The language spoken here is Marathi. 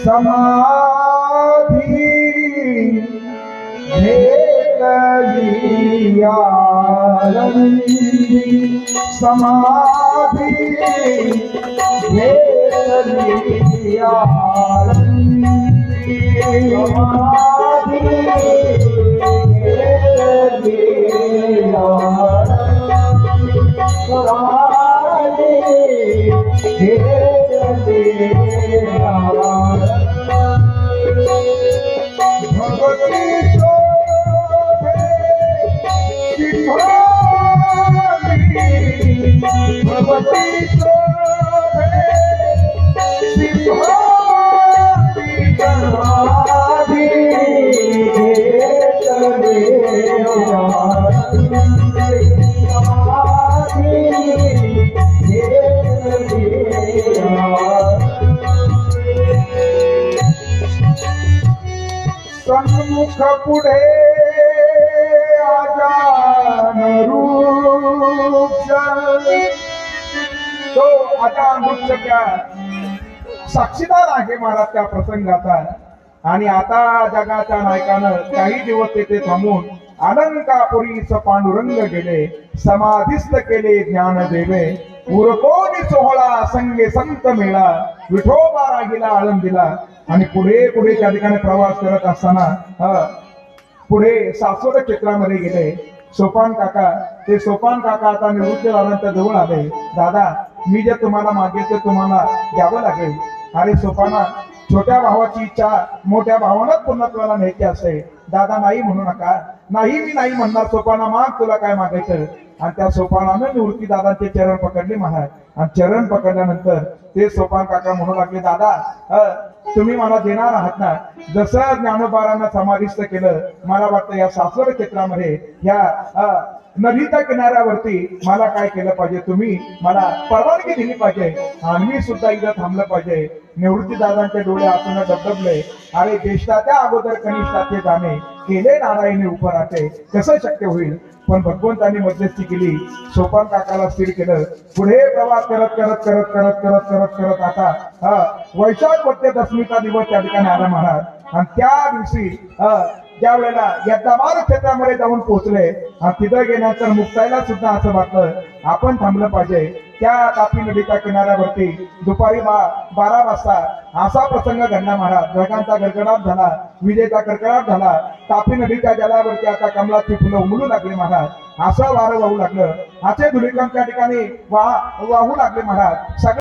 समाधी घेतली आनंदी, समाधी घेतली आनंदी, समाधी घेतली आनंदी, समाधी घेतली आनंदी। भगवती भगवती समाधि सन्मुख पुढे आजान वृक्ष, तो आजान वृक्ष त्या साक्षीदार आहे महाराज त्या प्रसंगाचा। आणि आता जगाच्या नायकानं काही दिवस तेथे थांबून अलंकापुरीस पांडुरंग गेले, समाधिस्थ केले ज्ञान देवे, उरकोनी सोहळा संगे संत मेळा, विठोबा रागिला आळंदीला। आणि पुढे पुढे त्या ठिकाणी प्रवास करत असताना पुढे सासवड क्षेत्रामध्ये गेले सोपान काका। ते सोपान काका आता निवृत्त झाल्यानंतर जवळ आले, दादा मी जे तुम्हाला मागेल ते तुम्हाला द्यावं लागेल। अरे सोपाना, छोट्या भावाची इच्छा मोठ्या भावानंच पूर्णत्वाला न्यायची असते, दादा नाही म्हणू नका। नाही मी नाही म्हणणार सोपाना, माग तुला काय मागायचं। आणि त्या सोपानानं निवृत्ती दादांचे चरण पकडले महाराज। आणि चरण पकडल्यानंतर ते सोपान काका म्हणू लागले, दादा तुम्ही मला देणार आहात ना, जसं ज्ञानोबारांना समाधिस्थ केलं, मला वाटतं या सासवड क्षेत्रामध्ये या नदीच्या किनाऱ्यावरती मला काय केलं पाहिजे, तुम्ही मला परवानगी दिली पाहिजे आणि मी सुद्धा इथं थांबलं पाहिजे। निवृत्ती दादांचे डोळे आतून डबडबले, अरे ज्येष्ठाच्या अगोदर कनिष्ठाचे जाणे, केले नारायणी उपराटे, कसं शक्य होईल। पण भगवंतांनी मध्यस्थी केली, सोपान काकाला स्थिर केलं। पुढे प्रवास करत करत करत करत करत करत करत आता वैशाख वद्य दशमीचा दिवस त्या ठिकाणी आला महाराज। आणि त्या दिवशी ज्या वेळेला यज्ञाबार क्षेत्रामध्ये जाऊन पोहोचले आणि तिथं गेल्यानंतर मुक्ताईला सुद्धा असं वाटलं आपण थांबलं पाहिजे। त्या तापी नदीच्या किनाऱ्यावरती दुपारी 12 वाजता असा प्रसंग घडला महाराज। ढगांचा गडगडाट झाला, विजेचा कडकडाट झाला, तापी नदीच्या जलावरती आता कमलाची फुलं उमलू लागली महाराज। असं वारं वाहू लागलं, असे धुलीकण त्या ठिकाणी वाहू लागले महाराज।